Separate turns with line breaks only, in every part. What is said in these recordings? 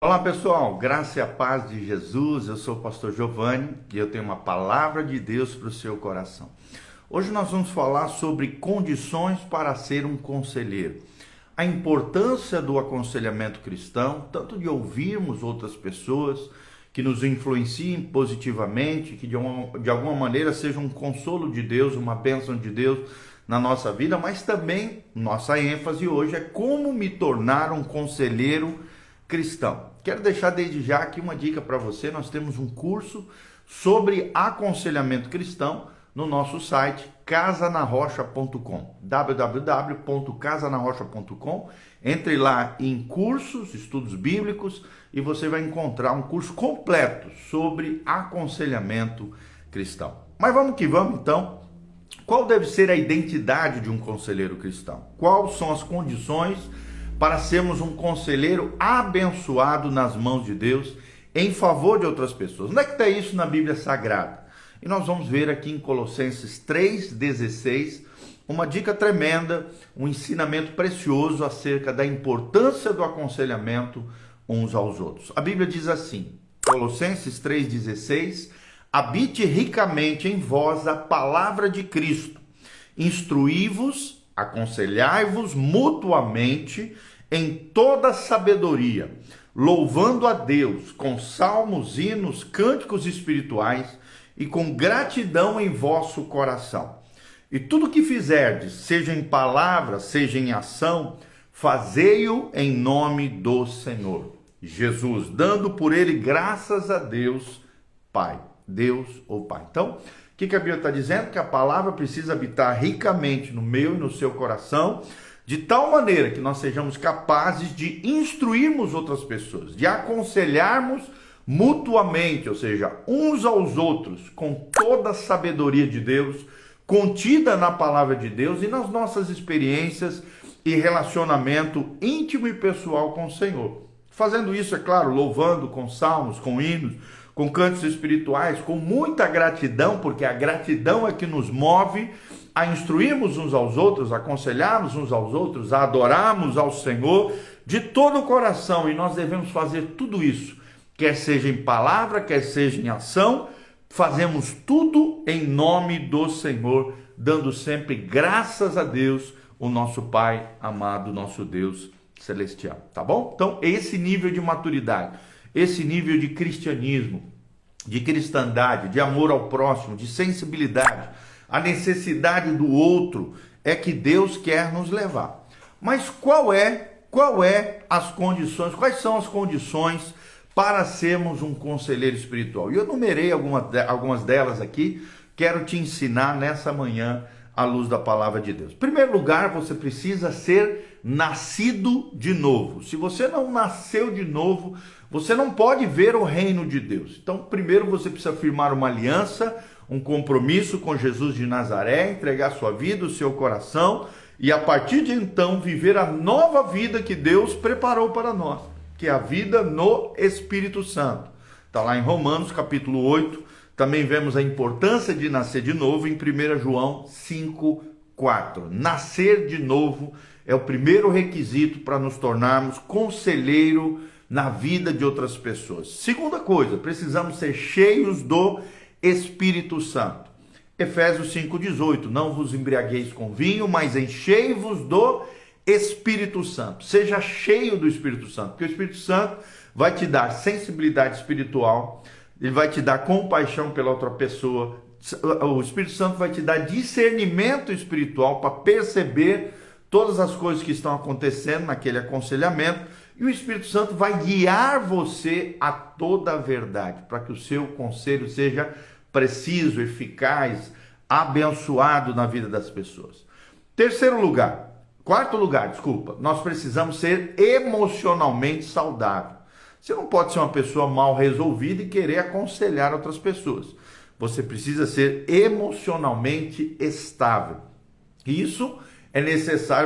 Olá pessoal, graça e a paz de Jesus. Eu sou o pastor Giovanni e eu tenho uma palavra de Deus para o seu coração. Hoje nós vamos falar sobre condições para ser um conselheiro. A importância do aconselhamento cristão, tanto de ouvirmos outras pessoas que nos influenciem positivamente, que de alguma maneira seja um consolo de Deus, uma bênção de Deus na nossa vida, mas também nossa ênfase hoje é como me tornar um conselheiro cristão. Quero deixar desde já aqui uma dica para você. Nós temos um curso sobre aconselhamento cristão no nosso site casanarrocha.com, www.casanarrocha.com. Entre lá em cursos, estudos bíblicos, e você vai encontrar um curso completo sobre aconselhamento cristão. Mas vamos que vamos então. Qual deve ser a identidade de um conselheiro cristão? Quais são as condições para sermos um conselheiro abençoado nas mãos de Deus em favor de outras pessoas? Onde é que está isso na Bíblia Sagrada? E nós vamos ver aqui em Colossenses 3,16 uma dica tremenda, um ensinamento precioso acerca da importância do aconselhamento uns aos outros. A Bíblia diz assim, Colossenses 3,16: habite ricamente em vós a palavra de Cristo, instruí-vos, aconselhai-vos mutuamente em toda sabedoria, louvando a Deus com salmos, hinos, cânticos espirituais e com gratidão em vosso coração. E tudo que fizerdes, seja em palavra, seja em ação, fazei-o em nome do Senhor Jesus, dando por ele graças a Deus Pai. Deus ou Pai. Então, o que a Bíblia está dizendo? Que a palavra precisa habitar ricamente no meu e no seu coração, de tal maneira que nós sejamos capazes de instruirmos outras pessoas, de aconselharmos mutuamente, ou seja, uns aos outros, com toda a sabedoria de Deus, contida na palavra de Deus e nas nossas experiências e relacionamento íntimo e pessoal com o Senhor. Fazendo isso, é claro, louvando com salmos, com hinos, com cantos espirituais, com muita gratidão, porque a gratidão é que nos move a instruirmos uns aos outros, a aconselharmos uns aos outros, a adorarmos ao Senhor de todo o coração. E nós devemos fazer tudo isso, quer seja em palavra, quer seja em ação, fazemos tudo em nome do Senhor, dando sempre graças a Deus, o nosso Pai amado, nosso Deus celestial, tá bom? Então, esse nível de maturidade, esse nível de cristianismo, de cristandade, de amor ao próximo, de sensibilidade, a necessidade do outro, é que Deus quer nos levar. Mas quais são as condições para sermos um conselheiro espiritual? E eu numerei algumas delas aqui, quero te ensinar nessa manhã à luz da palavra de Deus. Em primeiro lugar, você precisa ser nascido de novo. Se você não nasceu de novo, você não pode ver o reino de Deus. Então, primeiro você precisa firmar uma aliança, um compromisso com Jesus de Nazaré, entregar sua vida, o seu coração, e a partir de então viver a nova vida que Deus preparou para nós, que é a vida no Espírito Santo. Está lá em Romanos capítulo 8, também vemos a importância de nascer de novo em 1 João 5:4. Nascer de novo é o primeiro requisito para nos tornarmos conselheiro na vida de outras pessoas. Segunda coisa, precisamos ser cheios do Espírito Santo. Efésios 5:18, não vos embriagueis com vinho, mas enchei-vos do Espírito Santo. Seja cheio do Espírito Santo, porque o Espírito Santo vai te dar sensibilidade espiritual, ele vai te dar compaixão pela outra pessoa, o Espírito Santo vai te dar discernimento espiritual para perceber todas as coisas que estão acontecendo naquele aconselhamento, e o Espírito Santo vai guiar você a toda a verdade, para que o seu conselho seja preciso, eficaz, abençoado na vida das pessoas. Quarto lugar, nós precisamos ser emocionalmente saudável. Você não pode ser uma pessoa mal resolvida e querer aconselhar outras pessoas. Você precisa ser emocionalmente estável.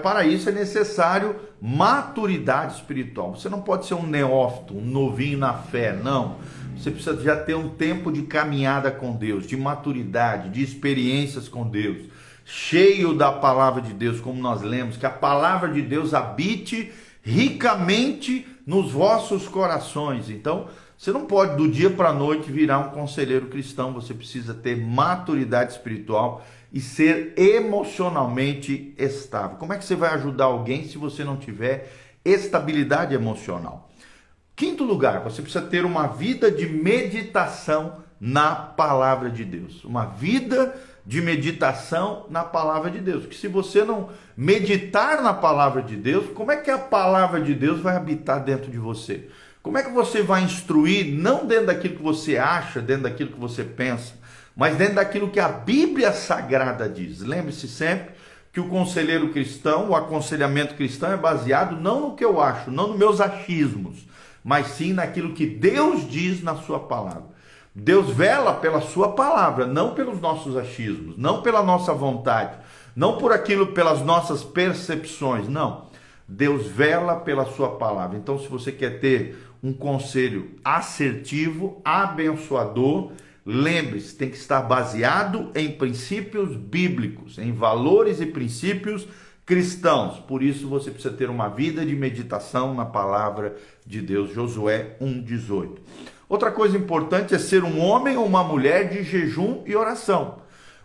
Para isso é necessário maturidade espiritual. Você não pode ser um neófito, um novinho na fé, não. Você precisa já ter um tempo de caminhada com Deus, de maturidade, de experiências com Deus, cheio da palavra de Deus, como nós lemos, que a palavra de Deus habite ricamente nos vossos corações. Então, você não pode do dia para a noite virar um conselheiro cristão, você precisa ter maturidade espiritual e ser emocionalmente estável. Como é que você vai ajudar alguém se você não tiver estabilidade emocional? Quinto lugar, você precisa ter uma vida de meditação na palavra de Deus. Uma vida de meditação na palavra de Deus. Porque se você não meditar na palavra de Deus, como é que a palavra de Deus vai habitar dentro de você? Como é que você vai instruir, não dentro daquilo que você acha, dentro daquilo que você pensa, mas dentro daquilo que a Bíblia Sagrada diz? Lembre-se sempre que o conselheiro cristão, o aconselhamento cristão é baseado não no que eu acho, não nos meus achismos, mas sim naquilo que Deus diz na sua palavra. Deus vela pela sua palavra, não pelos nossos achismos, não pela nossa vontade, não por aquilo, pelas nossas percepções, não. Deus vela pela sua palavra. Então, se você quer ter um conselho assertivo, abençoador, lembre-se, tem que estar baseado em princípios bíblicos, em valores e princípios cristãos. Por isso você precisa ter uma vida de meditação na palavra de Deus. Josué 1:18. Outra coisa importante é ser um homem ou uma mulher de jejum e oração.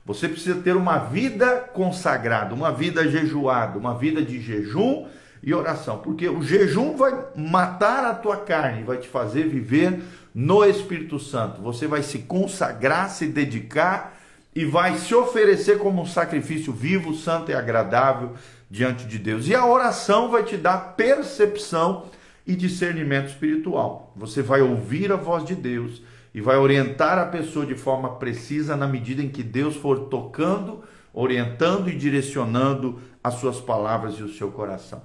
Você precisa ter uma vida consagrada, uma vida jejuada, uma vida de jejum e oração, porque o jejum vai matar a tua carne, vai te fazer viver no Espírito Santo. Você vai se consagrar, se dedicar e vai se oferecer como um sacrifício vivo, santo e agradável diante de Deus. E a oração vai te dar percepção e discernimento espiritual. Você vai ouvir a voz de Deus e vai orientar a pessoa de forma precisa na medida em que Deus for tocando, orientando e direcionando as suas palavras e o seu coração.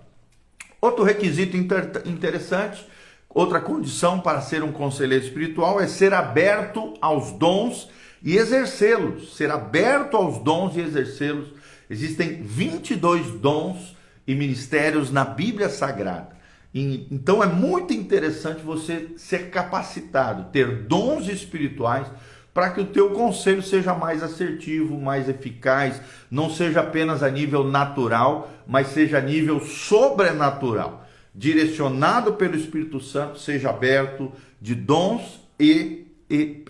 Outro requisito interessante, outra condição para ser um conselheiro espiritual é ser aberto aos dons e exercê-los. Ser aberto aos dons e exercê-los. Existem 22 dons e ministérios na Bíblia Sagrada. Então é muito interessante você ser capacitado, ter dons espirituais para que o teu conselho seja mais assertivo, mais eficaz, não seja apenas a nível natural, mas seja a nível sobrenatural. Direcionado pelo Espírito Santo, seja aberto de dons e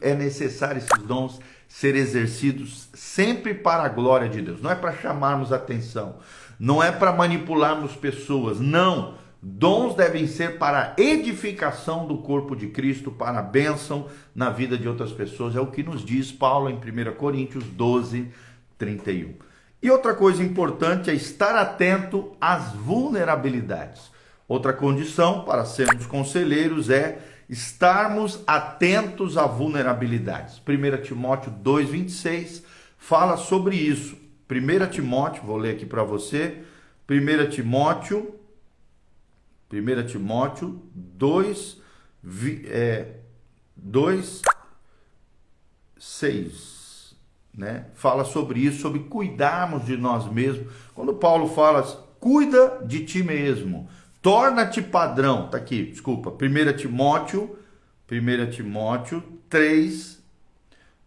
é necessário esses dons ser exercidos sempre para a glória de Deus. Não é para chamarmos atenção, não é para manipularmos pessoas, não. Dons devem ser para a edificação do corpo de Cristo, para a bênção na vida de outras pessoas. É o que nos diz Paulo em 1 Coríntios 12:31. E outra coisa importante é estar atento às vulnerabilidades. Outra condição para sermos conselheiros é estarmos atentos a vulnerabilidades. 1 Timóteo 2:26 fala sobre isso. 1 Timóteo, vou ler aqui para você. 1 Timóteo 2:6, né? Fala sobre isso, sobre cuidarmos de nós mesmos. Quando Paulo fala, cuida de ti mesmo, torna-te padrão, tá aqui, desculpa, 1 Timóteo 3,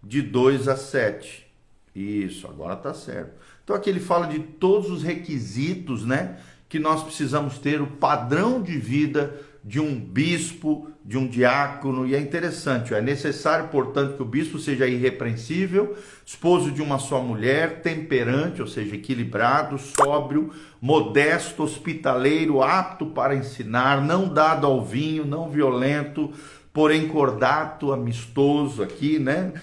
de 2 a 7. Isso, agora tá certo. Então aqui ele fala de todos os requisitos, né, que nós precisamos ter, o padrão de vida de um bispo, de um diácono, e é interessante, é necessário, portanto, que o bispo seja irrepreensível, esposo de uma só mulher, temperante, ou seja, equilibrado, sóbrio, modesto, hospitaleiro, apto para ensinar, não dado ao vinho, não violento, porém cordato, amistoso aqui, né?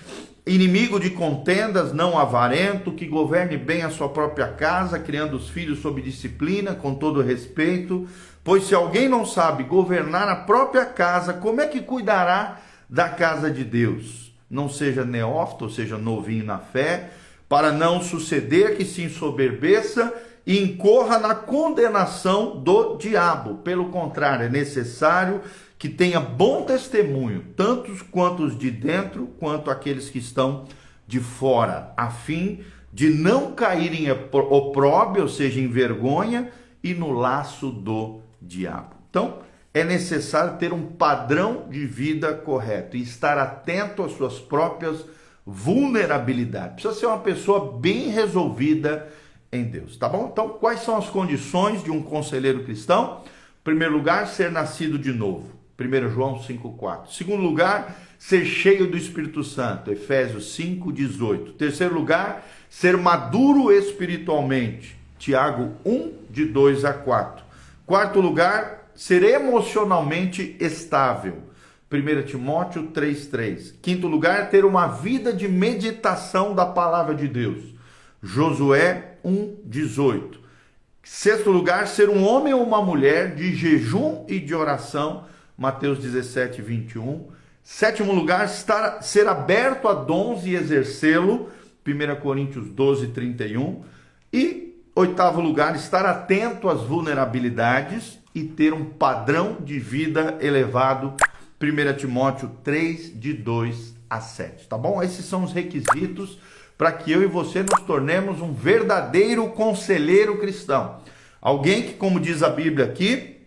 Inimigo de contendas, não avarento, que governe bem a sua própria casa, criando os filhos sob disciplina, com todo respeito. Pois se alguém não sabe governar a própria casa, como é que cuidará da casa de Deus? Não seja neófito, ou seja, novinho na fé, para não suceder que se ensoberbeça e incorra na condenação do diabo. Pelo contrário, é necessário que tenha bom testemunho, tantos quantos de dentro, quanto aqueles que estão de fora, a fim de não cair em opróbrio, ou seja, em vergonha, e no laço do diabo. Então, é necessário ter um padrão de vida correto e estar atento às suas próprias vulnerabilidades. Precisa ser uma pessoa bem resolvida em Deus, tá bom? Então, quais são as condições de um conselheiro cristão? Primeiro lugar, ser nascido de novo. 1 João 5,4. Segundo lugar, ser cheio do Espírito Santo. Efésios 5,18. Terceiro lugar, ser maduro espiritualmente. Tiago 1, de 2 a 4. Quarto lugar, ser emocionalmente estável. 1 Timóteo 3,3. Quinto lugar, ter uma vida de meditação da palavra de Deus. Josué 1,18. Sexto lugar, ser um homem ou uma mulher de jejum e de oração. Mateus 17:21. Sétimo lugar, ser aberto a dons e exercê-lo. 1 Coríntios 12:31. E oitavo lugar, estar atento às vulnerabilidades e ter um padrão de vida elevado. 1 Timóteo 3, de 2 a 7. Tá bom? Esses são os requisitos para que eu e você nos tornemos um verdadeiro conselheiro cristão. Alguém que, como diz a Bíblia aqui,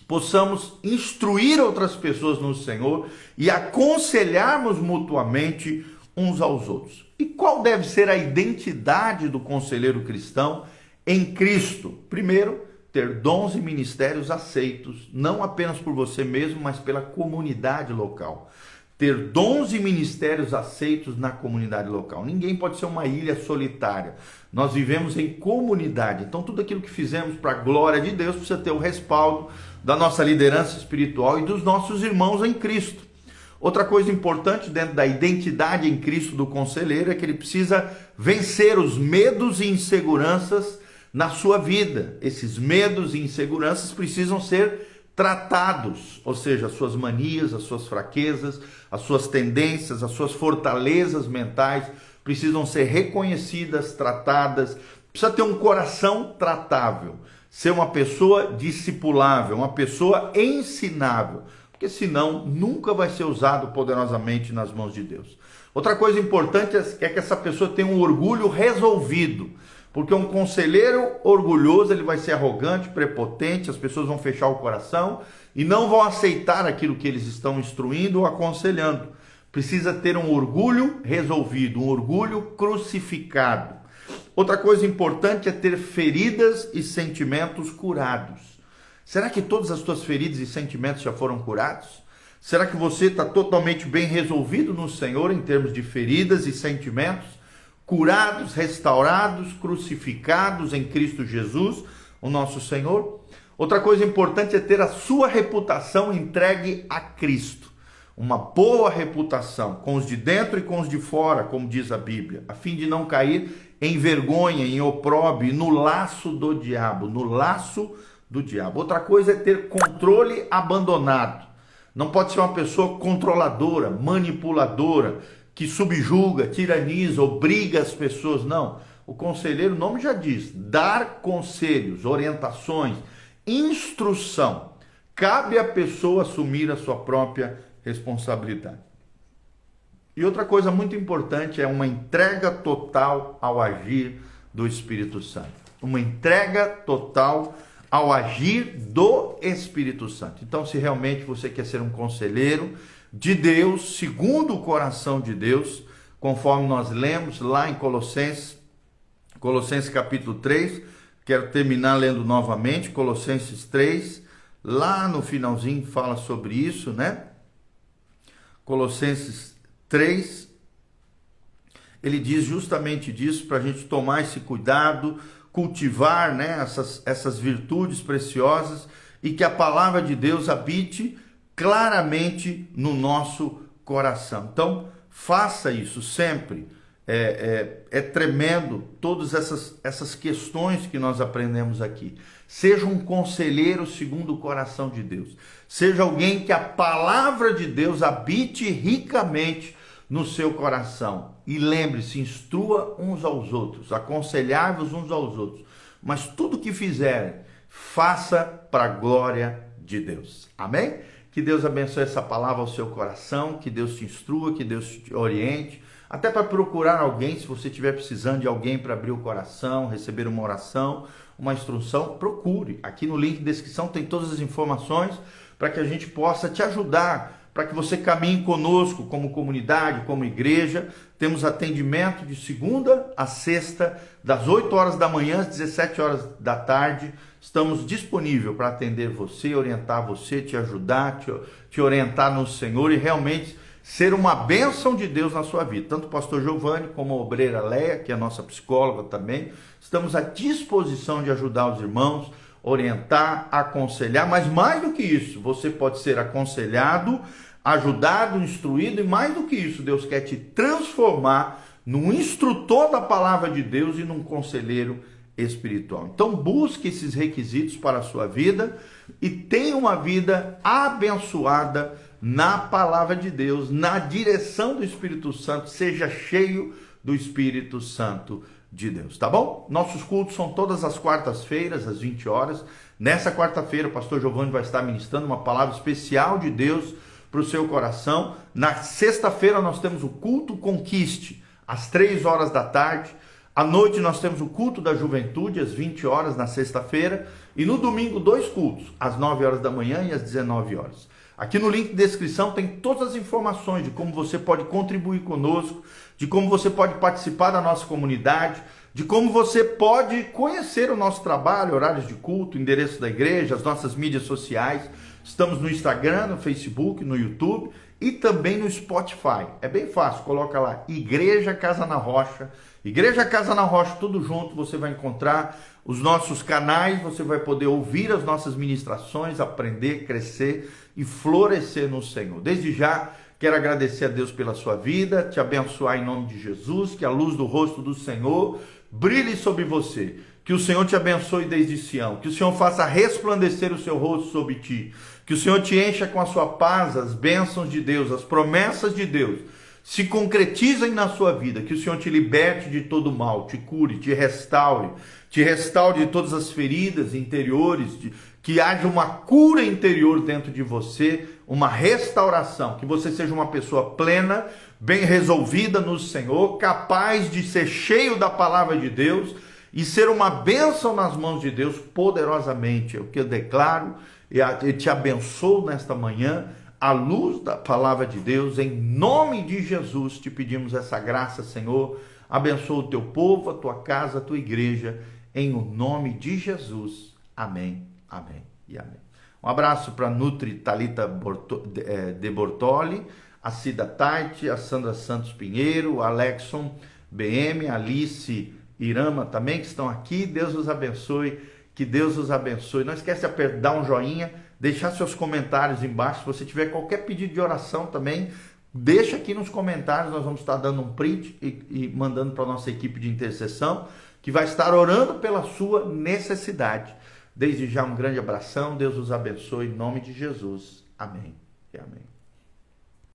possamos instruir outras pessoas no Senhor e aconselharmos mutuamente uns aos outros. E qual deve ser a identidade do conselheiro cristão em Cristo? Primeiro, ter dons e ministérios aceitos, não apenas por você mesmo, mas pela comunidade local. Ter dons e ministérios aceitos na comunidade local. Ninguém pode ser uma ilha solitária. Nós vivemos em comunidade. Então, tudo aquilo que fizemos para a glória de Deus precisa ter o respaldo da nossa liderança espiritual e dos nossos irmãos em Cristo. Outra coisa importante dentro da identidade em Cristo do conselheiro é que ele precisa vencer os medos e inseguranças na sua vida. Esses medos e inseguranças precisam ser tratados, ou seja, as suas manias, as suas fraquezas, as suas tendências, as suas fortalezas mentais precisam ser reconhecidas, tratadas. Precisa ter um coração tratável, ser uma pessoa discipulável, uma pessoa ensinável, porque senão nunca vai ser usado poderosamente nas mãos de Deus. Outra coisa importante é que essa pessoa tenha um orgulho resolvido. Porque um conselheiro orgulhoso, ele vai ser arrogante, prepotente, as pessoas vão fechar o coração e não vão aceitar aquilo que eles estão instruindo ou aconselhando. Precisa ter um orgulho resolvido, um orgulho crucificado. Outra coisa importante é ter feridas e sentimentos curados. Será que todas as tuas feridas e sentimentos já foram curados? Será que você está totalmente bem resolvido no Senhor em termos de feridas e sentimentos? Curados, restaurados, crucificados em Cristo Jesus, o nosso Senhor. Outra coisa importante é ter a sua reputação entregue a Cristo. Uma boa reputação, com os de dentro e com os de fora, como diz a Bíblia, a fim de não cair em vergonha, em opróbrio, no laço do diabo, no laço do diabo. Outra coisa é ter controle abandonado. Não pode ser uma pessoa controladora, manipuladora, que subjuga, tiraniza, obriga as pessoas. Não. O conselheiro, o nome já diz, dar conselhos, orientações, instrução. Cabe à pessoa assumir a sua própria responsabilidade. E outra coisa muito importante é uma entrega total ao agir do Espírito Santo. Uma entrega total ao agir do Espírito Santo. Então, se realmente você quer ser um conselheiro de Deus, segundo o coração de Deus, conforme nós lemos lá em Colossenses capítulo 3, quero terminar lendo novamente, Colossenses 3, lá no finalzinho fala sobre isso, né? Colossenses 3, ele diz justamente disso, para a gente tomar esse cuidado, cultivar, né, essas virtudes preciosas e que a palavra de Deus habite claramente no nosso coração. Então, faça isso sempre. É tremendo todas essas questões que nós aprendemos aqui. Seja um conselheiro segundo o coração de Deus. Seja alguém que a palavra de Deus habite ricamente no seu coração. E lembre-se, instrua uns aos outros, aconselhai-vos uns aos outros. Mas tudo que fizerem, faça para a glória de Deus. Amém? Que Deus abençoe essa palavra ao seu coração, que Deus te instrua, que Deus te oriente, até para procurar alguém, se você estiver precisando de alguém para abrir o coração, receber uma oração, uma instrução, procure. Aqui no link de descrição tem todas as informações para que a gente possa te ajudar para que você caminhe conosco como comunidade, como igreja. Temos atendimento de segunda a sexta, das 8 horas da manhã às 17 horas da tarde. Estamos disponíveis para atender você, orientar você, te ajudar, te orientar no Senhor e realmente ser uma bênção de Deus na sua vida. Tanto o pastor Giovanni como a obreira Leia, que é a nossa psicóloga também, estamos à disposição de ajudar os irmãos, orientar, aconselhar, mas mais do que isso, você pode ser aconselhado, ajudado, instruído, e mais do que isso, Deus quer te transformar num instrutor da palavra de Deus e num conselheiro espiritual. Então busque esses requisitos para a sua vida e tenha uma vida abençoada na palavra de Deus, na direção do Espírito Santo. Seja cheio do Espírito Santo de Deus, tá bom? Nossos cultos são todas as quartas-feiras, às 20 horas. Nessa quarta-feira, o pastor Giovanni vai estar ministrando uma palavra especial de Deus para o seu coração. Na sexta-feira, nós temos o culto Conquiste, às 3 horas da tarde. À noite, nós temos o culto da juventude, às 20 horas, na sexta-feira. E no domingo, 2 cultos, às 9 horas da manhã e às 19 horas. Aqui no link de descrição tem todas as informações de como você pode contribuir conosco, de como você pode participar da nossa comunidade, de como você pode conhecer o nosso trabalho, horários de culto, endereço da igreja, as nossas mídias sociais. Estamos no Instagram, no Facebook, no YouTube e também no Spotify. É bem fácil, coloca lá Igreja Casa na Rocha. Igreja Casa na Rocha, tudo junto, você vai encontrar os nossos canais, você vai poder ouvir as nossas ministrações, aprender, crescer e florescer no Senhor. Desde já, quero agradecer a Deus pela sua vida, te abençoar em nome de Jesus, que a luz do rosto do Senhor brilhe sobre você, que o Senhor te abençoe desde Sião, que o Senhor faça resplandecer o seu rosto sobre ti, que o Senhor te encha com a sua paz, as bênçãos de Deus, as promessas de Deus se concretizem na sua vida, que o Senhor te liberte de todo mal, te cure, te restaure de todas as feridas interiores, que haja uma cura interior dentro de você, uma restauração, que você seja uma pessoa plena, bem resolvida no Senhor, capaz de ser cheio da palavra de Deus e ser uma bênção nas mãos de Deus poderosamente. É o que eu declaro e te abençoo nesta manhã, à luz da palavra de Deus, em nome de Jesus, te pedimos essa graça, Senhor. Abençoa o teu povo, a tua casa, a tua igreja, em o nome de Jesus. Amém, amém e amém. Um abraço para a Nutri Thalita de Bortoli, a Cida Tarte, a Sandra Santos Pinheiro, a Alexson BM, a Alice Irama também, que estão aqui. Deus os abençoe, que Deus os abençoe. Não esquece de dar um joinha, deixar seus comentários embaixo. Se você tiver qualquer pedido de oração também, deixa aqui nos comentários. Nós vamos estar dando um print e mandando para a nossa equipe de intercessão, que vai estar orando pela sua necessidade. Desde já um grande abração, Deus os abençoe em nome de Jesus. Amém e amém.